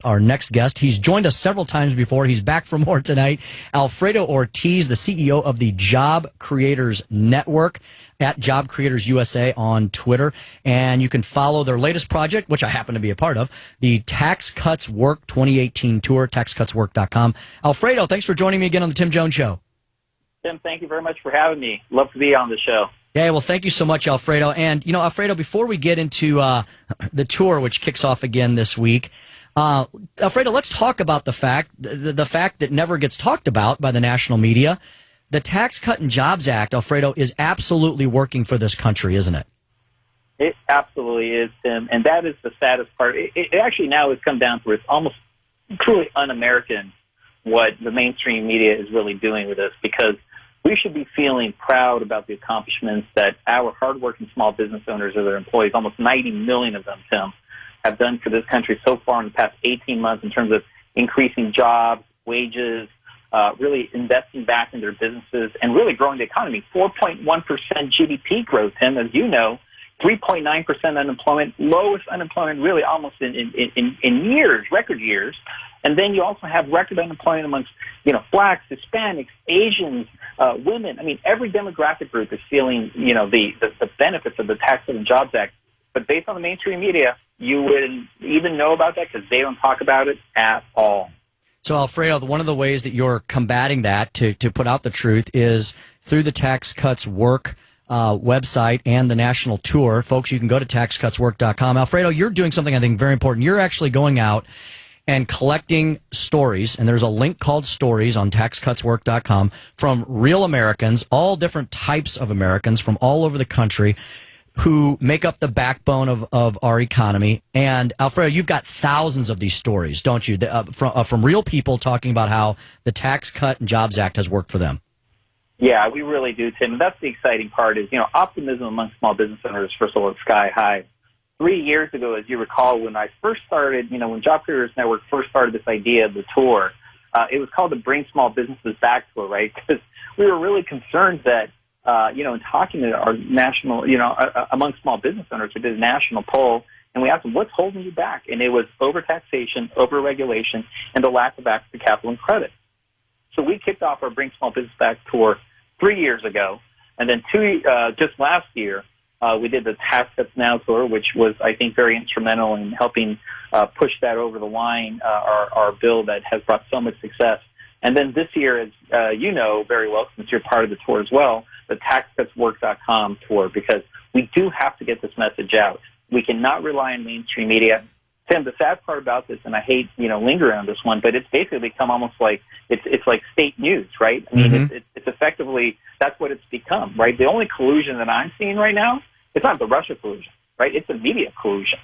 our next guest. He's joined us several times before. He's back for more tonight. Alfredo Ortiz, the CEO of the Job Creators Network at Job Creators USA on Twitter. And you can follow their latest project, which I happen to be a part of, the Tax Cuts Work 2018 tour, taxcutswork.com. Alfredo, thanks for joining me again on the Tim Jones Show. Tim, thank you very much for having me. Love to be on the show. Yeah, well, thank you so much, Alfredo. And, Alfredo, before we get into the tour, which kicks off again this week, Alfredo, let's talk about the fact that never gets talked about by the national media. The Tax Cut and Jobs Act, Alfredo, is absolutely working for this country, isn't it? It absolutely is, Tim, and that is the saddest part. It actually now has come down to it's almost truly un-American what the mainstream media is really doing with this, because we should be feeling proud about the accomplishments that our hardworking small business owners or their employees, almost 90 million of them, Tim, have done for this country so far in the past 18 months in terms of increasing jobs, wages, really investing back in their businesses, and really growing the economy. 4.1% GDP growth, Tim, as you know, 3.9% unemployment, lowest unemployment really almost in years, record years. And then you also have record unemployment amongst, blacks, Hispanics, Asians, women. I mean, every demographic group is feeling, the benefits of the Tax Cut and Jobs Act. But based on the mainstream media, you wouldn't even know about that because they don't talk about it at all. So, Alfredo, one of the ways that you're combating that to put out the truth is through the Tax Cuts Work website and the national tour. Folks, you can go to taxcutswork.com. Alfredo, you're doing something I think very important. You're actually going out and collecting stories, and there's a link called Stories on taxcutswork.com from real Americans, all different types of Americans from all over the country who make up the backbone of our economy. And Alfredo, you've got thousands of these stories, don't you, from real people talking about how the Tax Cut and Jobs Act has worked for them. Yeah, we really do, Tim. And that's the exciting part is, optimism among small business owners, first of all, is sky high. 3 years ago, as you recall, when I first started, when Job Creators Network first started this idea of the tour, it was called the Bring Small Businesses Back Tour, right? Because we were really concerned that, in talking to our national, among small business owners, we did a national poll, and we asked them, what's holding you back? And it was overtaxation, overregulation, and the lack of access to capital and credit. So we kicked off our Bring Small Business Back tour 3 years ago, and then just last year, we did the Tax Cuts Now tour, which was, I think, very instrumental in helping push that over the line, our bill that has brought so much success. And then this year, as you know very well, since you're part of the tour as well, the taxcutswork.com tour, because we do have to get this message out. We cannot rely on mainstream media. Tim, the sad part about this, and I hate, lingering on this one, but it's basically become almost like, it's like state news, right? I mean, it's effectively, that's what it's become, right? The only collusion that I'm seeing right now, it's not the Russia collusion, right? It's the media collusion.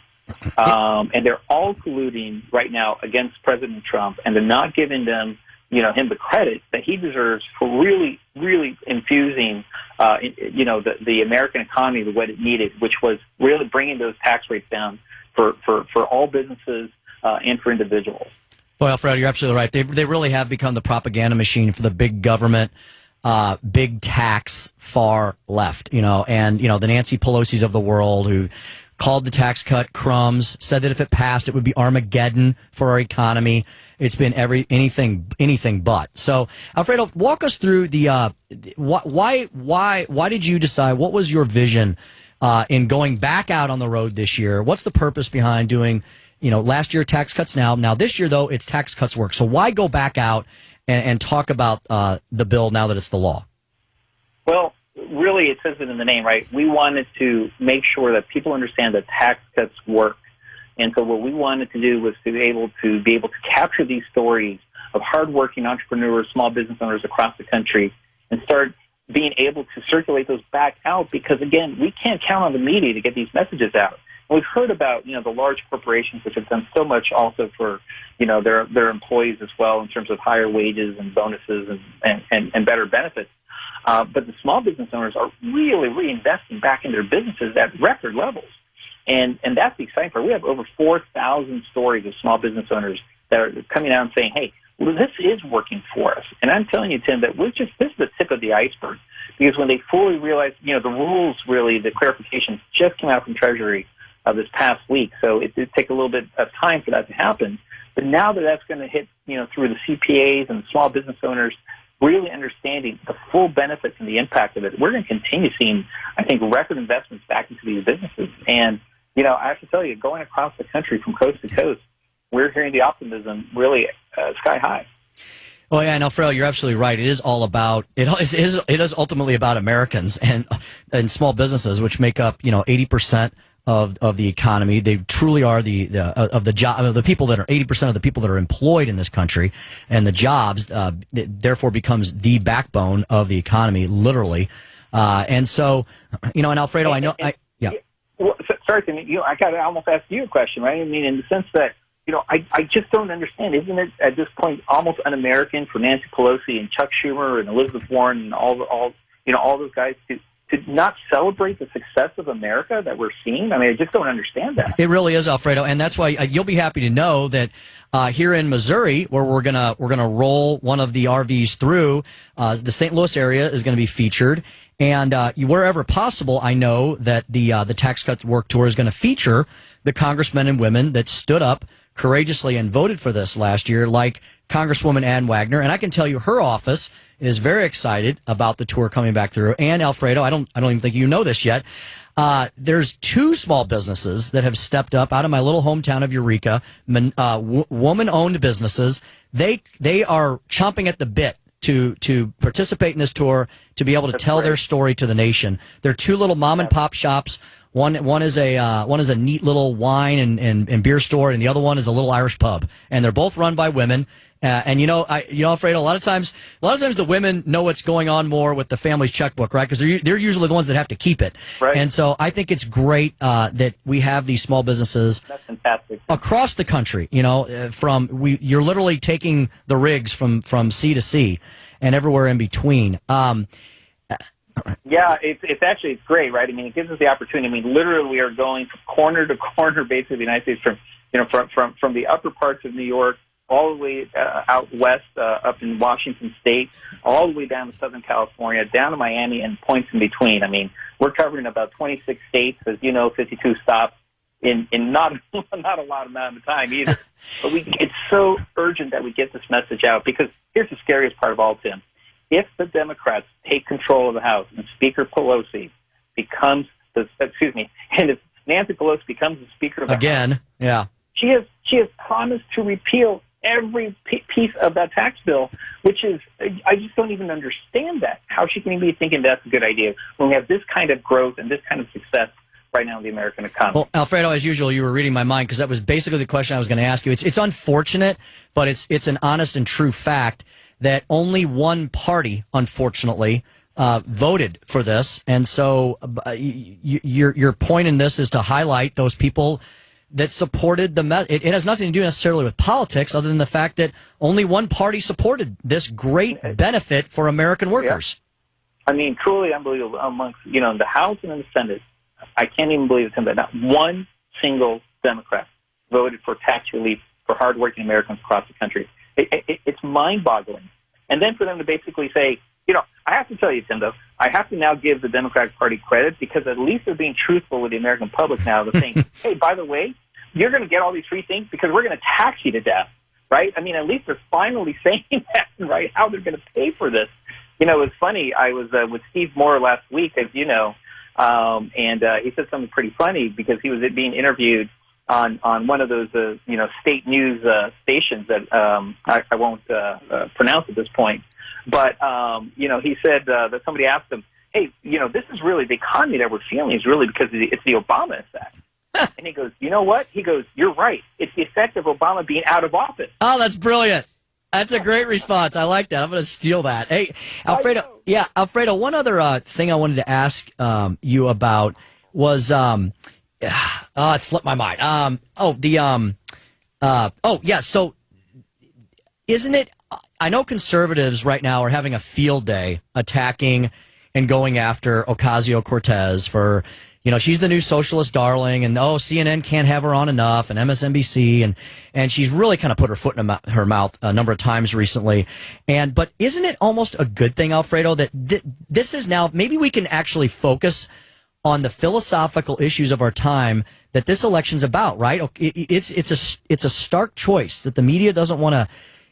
And they're all colluding right now against President Trump, and they're not giving him the credit that he deserves for really, really infusing, the American economy with what it needed, which was really bringing those tax rates down for all businesses and for individuals. Well, Alfredo, you're absolutely right. They really have become the propaganda machine for the big government, big tax, far left, and, the Nancy Pelosi's of the world who called the tax cut crumbs, said that if it passed, it would be Armageddon for our economy. It's been anything but. So, Alfredo, walk us through the why did you decide? What was your vision in going back out on the road this year? What's the purpose behind doing? Last year Tax Cuts Now. Now this year though, it's Tax Cuts Work. So why go back out and talk about the bill now that it's the law? Well, really, it says it in the name, right? We wanted to make sure that people understand that tax cuts work. And so what we wanted to do was to be able to capture these stories of hardworking entrepreneurs, small business owners across the country, and start being able to circulate those back out. Because again, we can't count on the media to get these messages out. And we've heard about the large corporations, which have done so much also for their employees as well in terms of higher wages and bonuses and better benefits. But the small business owners are really reinvesting back in their businesses at record levels. And that's the exciting part. We have over 4,000 stories of small business owners that are coming out and saying, hey, well, this is working for us. And I'm telling you, Tim, that this is the tip of the iceberg. Because when they fully realize, the rules really, the clarifications just came out from Treasury this past week. So it did take a little bit of time for that to happen. But now that that's going to hit, through the CPAs and small business owners really understanding the full benefits and the impact of it, we're going to continue seeing, I think, record investments back into these businesses. And, I have to tell you, going across the country from coast to coast, we're hearing the optimism really sky high. Oh yeah, and Alfredo, you're absolutely right. It is all about it is ultimately about Americans and small businesses, which make up 80% of the economy. They truly are the people that are 80% of the people that are employed in this country, and the jobs therefore becomes the backbone of the economy, literally. And so, and Alfredo, yeah. Well, sorry, Tim, I got to almost ask you a question, right? I mean, in the sense that, I just don't understand. Isn't it at this point almost un-American for Nancy Pelosi and Chuck Schumer and Elizabeth Warren and all those guys to not celebrate the success of America that we're seeing? I mean, I just don't understand that. It really is, Alfredo, and that's why you'll be happy to know that here in Missouri, where we're gonna roll one of the RVs through, the St. Louis area is going to be featured. And wherever possible, I know that the Tax Cuts Work Tour is going to feature the congressmen and women that stood up courageously and voted for this last year, like Congresswoman Ann Wagner. And I can tell you her office is very excited about the tour coming back through. And Alfredo, I don't even think you know this yet. There's 2 small businesses that have stepped up out of my little hometown of Eureka, woman-owned businesses. They are chomping at the bit to participate in this tour, to be able to tell their story to the nation. They're 2 little mom and pop shops. One is a neat little wine and beer store, and the other one is a little Irish pub. And they're both run by women. And Alfredo, a lot of times the women know what's going on more with the family's checkbook, right? Because they're usually the ones that have to keep it. Right. And so I think it's great that we have these small businesses. That's fantastic. Across the country. You're literally taking the rigs from sea to sea and everywhere in between. Yeah, it's great, right? I mean, it gives us the opportunity. I mean, literally, we are going from corner to corner, basically, the United States, from the upper parts of New York all the way out west, up in Washington State, all the way down to Southern California, down to Miami, and points in between. I mean, we're covering about 26 states, as you know, 52 stops in not a lot amount of time either. But it's so urgent that we get this message out, because here's the scariest part of all, Tim. If the Democrats take control of the House and Speaker Pelosi and if Nancy Pelosi becomes the Speaker of the House, yeah, she has promised to repeal every piece of that tax bill, which is, I just don't even understand that. How she can be thinking that's a good idea when we have this kind of growth and this kind of success right now in the American economy. Well, Alfredo, as usual, you were reading my mind, because that was basically the question I was going to ask you. It's unfortunate, but it's an honest and true fact that only one party, unfortunately, voted for this. And so your point in this is to highlight those people that supported it has nothing to do necessarily with politics, other than the fact that only one party supported this great benefit for American workers. Yeah. I mean, truly unbelievable. Amongst, the House and in the Senate, I can't even believe it, that not one single Democrat voted for tax relief for hardworking Americans across the country. It's mind-boggling. And then for them to basically say, I have to tell you, Tim, though, I have to now give the Democratic Party credit, because at least they're being truthful with the American public now. They're saying, hey, by the way, you're going to get all these free things because we're going to tax you to death, right? I mean, at least they're finally saying that, right, how they're going to pay for this. It was funny. I was with Steve Moore last week, as you know, and he said something pretty funny, because he was being interviewed on one of those, state news stations that I won't pronounce at this point. But, he said that somebody asked him, hey, this is really the economy that we're feeling is really because it's the Obama effect. And he goes, you know what? He goes, you're right. It's the effect of Obama being out of office. Oh, that's brilliant. That's a great response. I like that. I'm going to steal that. Hey, Alfredo. Yeah, Alfredo. One other thing I wanted to ask you about was it slipped my mind. So isn't it? I know conservatives right now are having a field day attacking and going after Ocasio-Cortez for, she's the new socialist darling, and CNN can't have her on enough, and MSNBC, and she's really kind of put her foot in her mouth a number of times recently. But isn't it almost a good thing, Alfredo, that this is now, maybe we can actually focus on the philosophical issues of our time that this election's about, right? It's a stark choice that the media doesn't want to.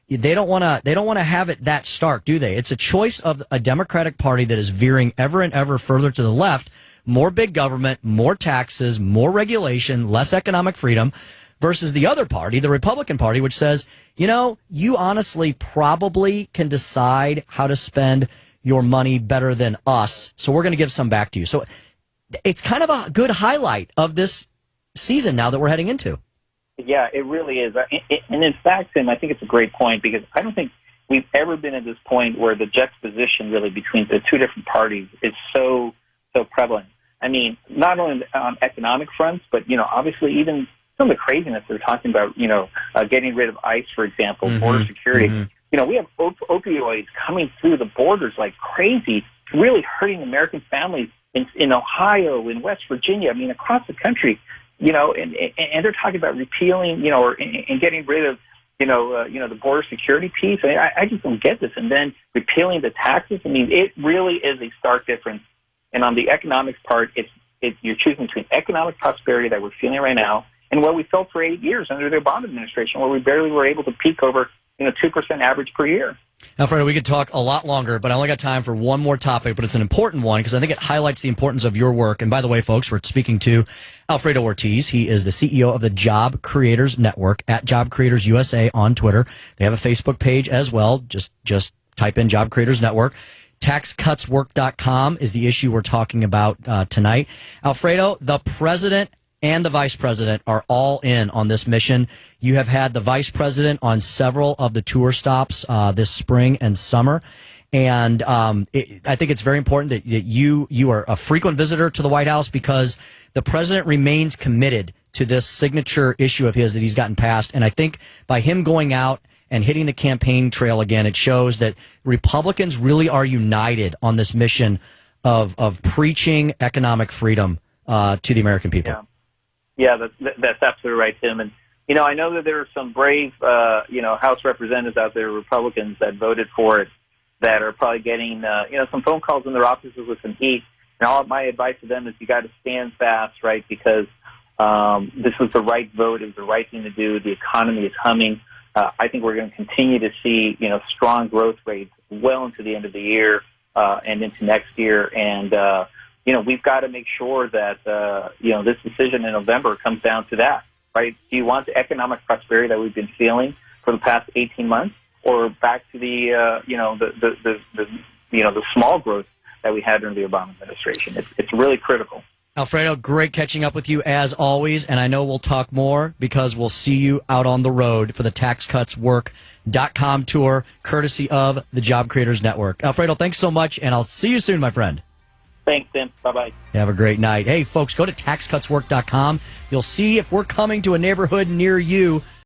They don't want to have it that stark, do they? It's a choice of a Democratic Party that is veering ever and ever further to the left. More big government, more taxes, more regulation, less economic freedom, versus the other party, the Republican Party, which says, you honestly probably can decide how to spend your money better than us, so we're going to give some back to you. So it's kind of a good highlight of this season now that we're heading into. Yeah, it really is. And in fact, Tim, I think it's a great point, because I don't think we've ever been at this point where the juxtaposition really between the two different parties is so prevalent. I mean, not only on economic fronts, but, obviously even some of the craziness they're talking about, getting rid of ICE, for example, border security. We have opioids coming through the borders like crazy, really hurting American families in Ohio, in West Virginia, I mean, across the country. And they're talking about repealing, and getting rid of, the border security piece. I just don't get this. And then repealing the taxes. I mean, it really is a stark difference. And on the economics part, you're choosing between economic prosperity that we're feeling right now and what we felt for 8 years under the Obama administration, where we barely were able to peak over, 2% average per year. Alfredo, we could talk a lot longer, but I only got time for one more topic, but it's an important one because I think it highlights the importance of your work. And by the way, folks, we're speaking to Alfredo Ortiz. He is the CEO of the Job Creators Network, at Job Creators USA on Twitter. They have a Facebook page as well. Just type in Job Creators Network. TaxCutsWork.com is the issue we're talking about tonight. Alfredo, the president and the vice president are all in on this mission. You have had the vice president on several of the tour stops this spring and summer. And I think it's very important that you are a frequent visitor to the White House, because the president remains committed to this signature issue of his that he's gotten passed. And I think by him going out and hitting the campaign trail again, it shows that Republicans really are united on this mission of preaching economic freedom to the American people. Yeah, that's absolutely right, Tim. And, I know that there are some brave, House representatives out there, Republicans, that voted for it, that are probably getting, some phone calls in their offices with some heat. And all my advice to them is you got to stand fast, right? Because this was the right vote. It was the right thing to do. The economy is humming. I think we're going to continue to see, strong growth rates well into the end of the year and into next year. And, we've got to make sure that, this decision in November comes down to that, right? Do you want the economic prosperity that we've been feeling for the past 18 months, or back to the small growth that we had during the Obama administration? It's really critical. Alfredo, great catching up with you as always, and I know we'll talk more because we'll see you out on the road for the TaxCutsWork.com tour, courtesy of the Job Creators Network. Alfredo, thanks so much, and I'll see you soon, my friend. Thanks, Tim. Bye-bye. Have a great night. Hey, folks, go to TaxCutsWork.com. You'll see if we're coming to a neighborhood near you.